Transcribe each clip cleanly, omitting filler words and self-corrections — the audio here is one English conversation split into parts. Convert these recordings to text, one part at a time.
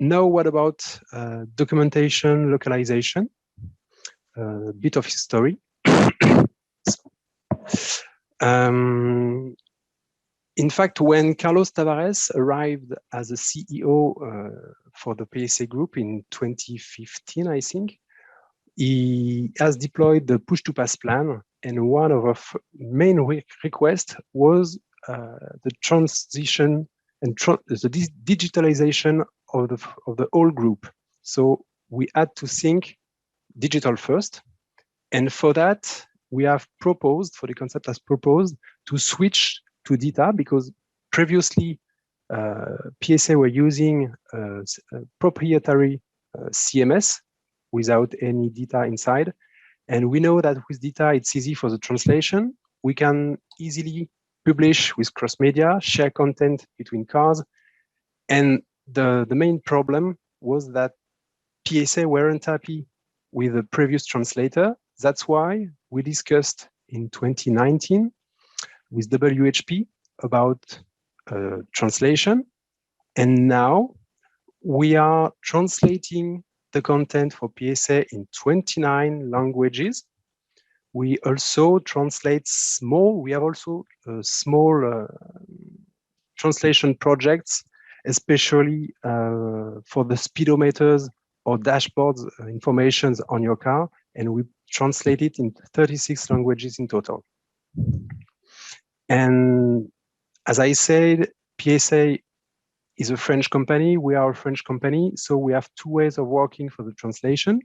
Now, what about documentation, localization? A bit of history. In fact, when Carlos Tavares arrived as a CEO for the PSA group in 2015, I think, he has deployed the push-to-pass plan, and one of our main requests was the transition and the digitalization of the whole group. So we had to think digital first, and for that we have proposed, for the concept has proposed, to switch to DITA, because previously PSA were using a proprietary CMS without any DITA inside. And we know that with DITA, it's easy for the translation. We can easily publish with cross-media, share content between cars. And the main problem was that PSA weren't happy with the previous translator. That's why we discussed in 2019 with WHP about translation. And now we are translating the content for PSA in 29 languages. We also translate we have also small translation projects, especially for the speedometers or dashboards informations on your car, and we translate it in 36 languages in total. And as I said, PSA is a French company. We are a French company, so we have two ways of working for the translation.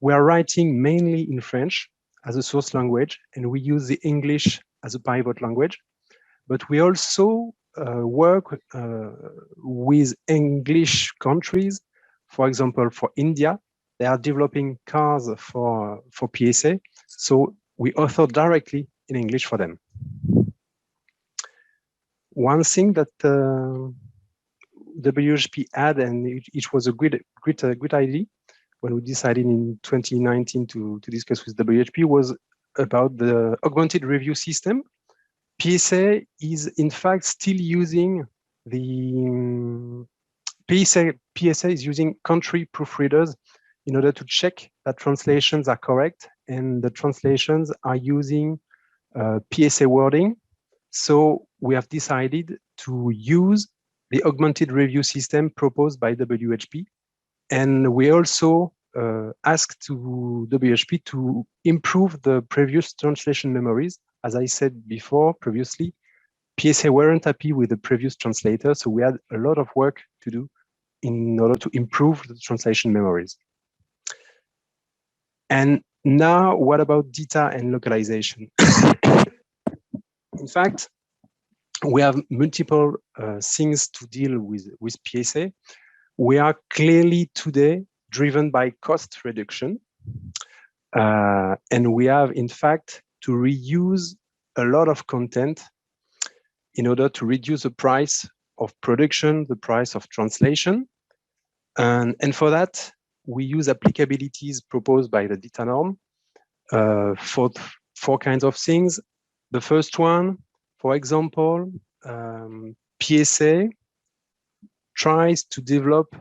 We are writing mainly in French as a source language, and we use the English as a pivot language. But we also work with English countries. For example, for India, they are developing cars for PSA, so we author directly in English for them. One thing that WHP had, and it was a good idea when we decided in 2019 to discuss with WHP, was about the augmented review system. PSA is in fact still using the PSA is using country proofreaders in order to check that translations are correct, and the translations are using PSA wording. So we have decided to use the augmented review system proposed by WHP. And we also asked to WHP to improve the previous translation memories. As I said before, previously, PSA weren't happy with the previous translator, so we had a lot of work to do in order to improve the translation memories. And now, what about DITA and localization? In fact, we have multiple things to deal with PSA. We are clearly today driven by cost reduction. And we have, in fact, to reuse a lot of content in order to reduce the price of production, the price of translation. And for that, we use applicabilities proposed by the DITA norm for four kinds of things. The first one, for example, PSA tries to develop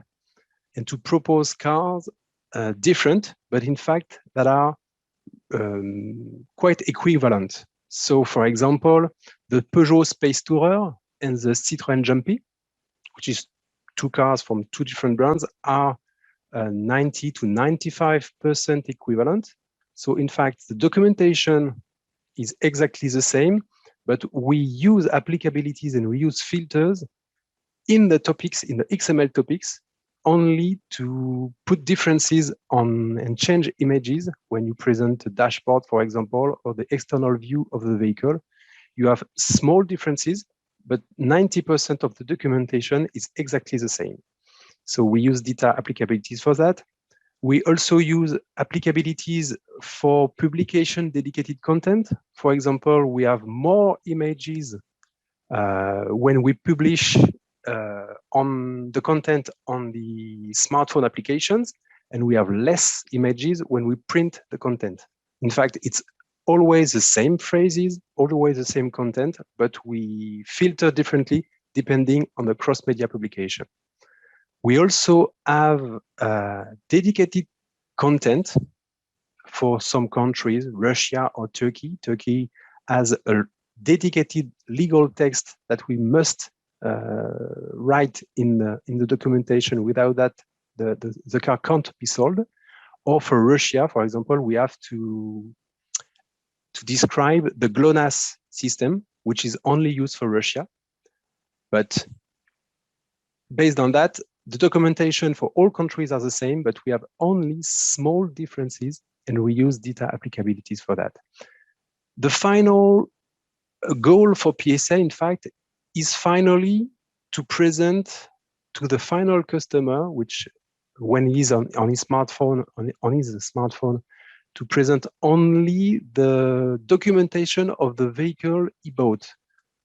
and to propose cars different, but in fact that are quite equivalent. So, for example, the Peugeot Space Tourer and the Citroen Jumpy, which is two cars from two different brands, are 90 to 95% equivalent. So, in fact, the documentation is exactly the same, but we use applicabilities and we use filters in the topics, in the XML topics, only to put differences on and change images when you present a dashboard, for example, or the external view of the vehicle. You have small differences, but 90% of the documentation is exactly the same. So we use DITA applicabilities for that. We also use applicabilities for publication dedicated content. For example, we have more images when we publish on the content on the smartphone applications, and we have less images when we print the content. In fact, it's always the same phrases, always the same content, but we filter differently depending on the cross-media publication. We also have dedicated content for some countries, Russia or Turkey. Turkey has a dedicated legal text that we must write in the documentation. Without that, the car can't be sold. Or for Russia, for example, we have to describe the GLONASS system, which is only used for Russia. But based on that, the documentation for all countries are the same, but we have only small differences, and we use DITA applicabilities for that. The final goal for PSA, in fact, is finally to present to the final customer, which when he's on his smartphone, to present only the documentation of the vehicle he bought.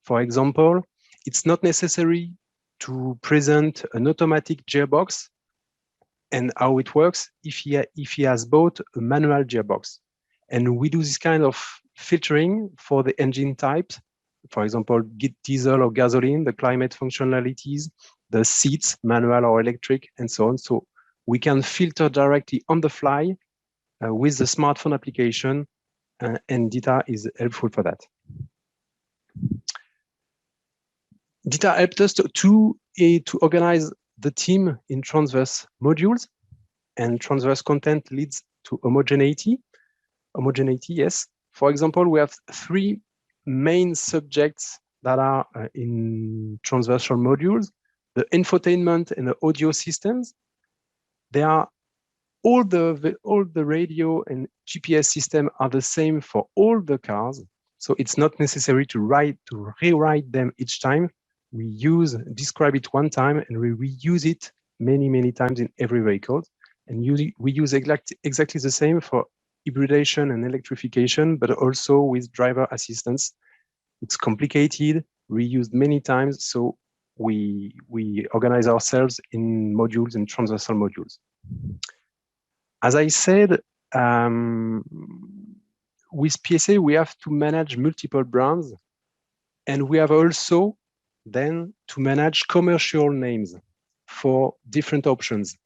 For example, it's not necessary to present an automatic gearbox and how it works if he has bought a manual gearbox. And we do this kind of filtering for the engine types, for example, diesel or gasoline, the climate functionalities, the seats, manual or electric, and so on. So we can filter directly on the fly with the smartphone application, and DITA is helpful for that. DITA helped us to organize the team in transverse modules, and transverse content leads to homogeneity. Homogeneity, yes. For example, we have 3 main subjects that are in transversal modules: the infotainment and the audio systems. They are all the radio and GPS system are the same for all the cars, so it's not necessary to rewrite them each time. We describe it one time, and we reuse it many times in every vehicle. And we use exactly the same for hybridization and electrification, but also with driver assistance. It's complicated, reused many times, so we organize ourselves in modules, in transversal modules. As I said, with PSA, we have to manage multiple brands, and we have also then to manage commercial names for different options.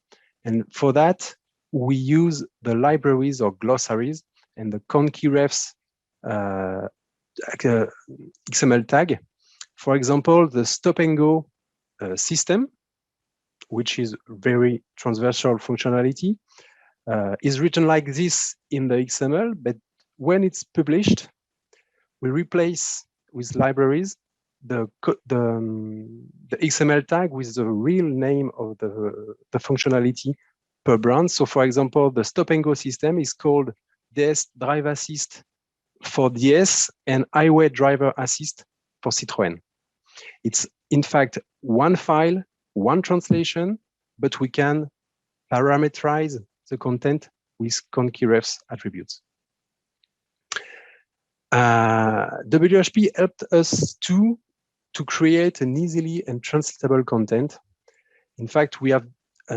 And for that, we use the libraries or glossaries and the conkeyrefs XML tag. For example, the stop and go system, which is very transversal functionality, is written like this in the XML, but when it's published, we replace with libraries the XML tag with the real name of the functionality per brand. So for example, the stop and go system is called DS Drive Assist for DS and Highway Driver Assist for Citroen. It's in fact one file, one translation, but we can parameterize the content with conkeyrefs attributes. WHP helped us to create an easily and translatable content. In fact, we have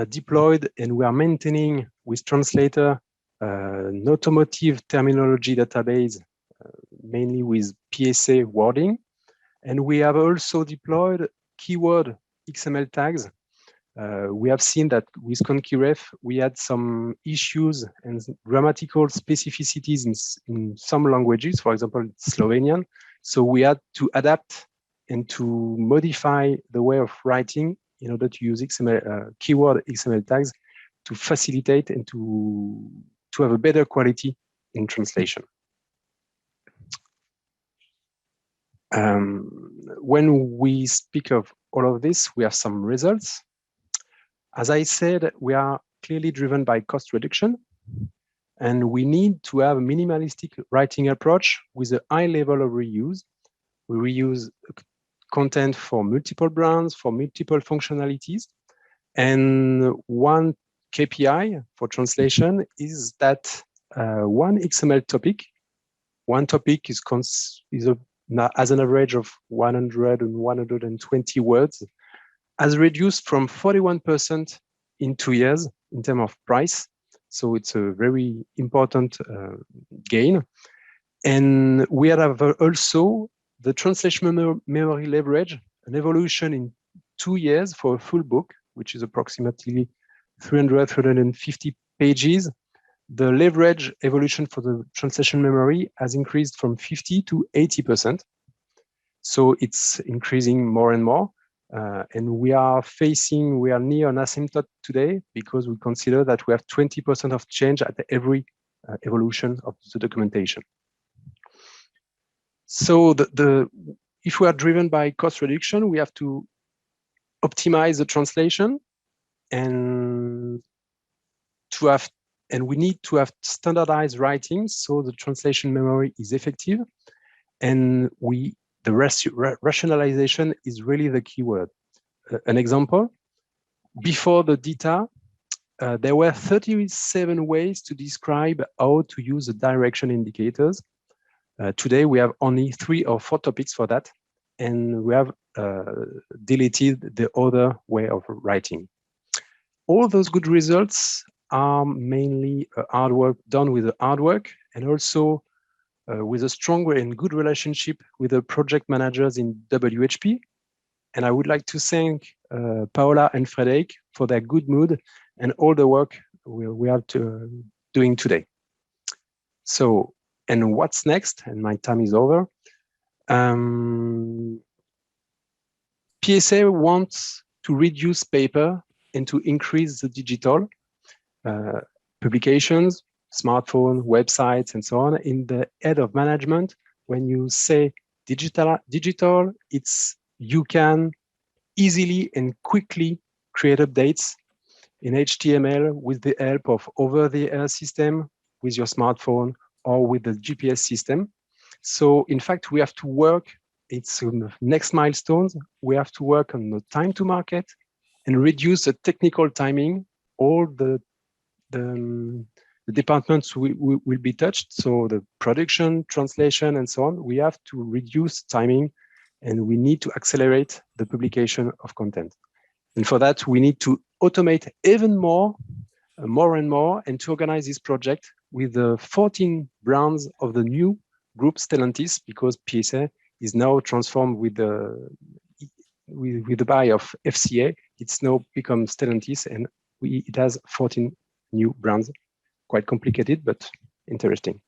deployed and we are maintaining with Translator an automotive terminology database, mainly with PSA wording. And we have also deployed keyword XML tags. We have seen that with conkeyref, we had some issues and grammatical specificities in some languages, for example, Slovenian. So we had to adapt and to modify the way of writing in order to use keyword XML tags to facilitate and to have a better quality in translation. When we speak of all of this, we have some results. As I said, we are clearly driven by cost reduction, and we need to have a minimalistic writing approach with a high level of reuse. We reuse content for multiple brands, for multiple functionalities. And one KPI for translation is that one XML topic, one topic is as an average of 100 and 120 words, has reduced from 41% in 2 years in terms of price. So it's a very important gain. And we have also the translation memory leverage, an evolution in 2 years for a full book which is approximately 350 pages, the leverage evolution for the translation memory has increased from 50 to 80%. So it's increasing more and more. And we are near an asymptote today because we consider that we have 20% of change at every evolution of the documentation. So if we are driven by cost reduction, we have to optimize the translation and we need to have standardized writing so the translation memory is effective, and the rationalization is really the key word. An example, before the DITA, there were 37 ways to describe how to use the direction indicators. Today, we have only 3 or 4 topics for that, and we have deleted the other way of writing. All those good results are mainly hard work done with the hard work, and also with a strong and good relationship with the project managers in WHP. And I would like to thank Paola and Frederic for their good mood and all the work we are doing today. So, and what's next? And my time is over. PSA wants to reduce paper and to increase the digital publications, smartphone, websites, and so on. In the head of management, when you say digital, you can easily and quickly create updates in HTML with the help of over-the-air system, with your smartphone, or with the GPS system. So in fact, we have to work, it's next milestones, we have to work on the time to market and reduce the technical timing. All the departments will be touched. So the production, translation, and so on, we have to reduce timing, and we need to accelerate the publication of content. And for that, we need to automate even more and more, and to organize this project with the 14 brands of the new group Stellantis, because PSA is now transformed with the buy of FCA. It's now become Stellantis, and it has 14 new brands. Quite complicated, but interesting.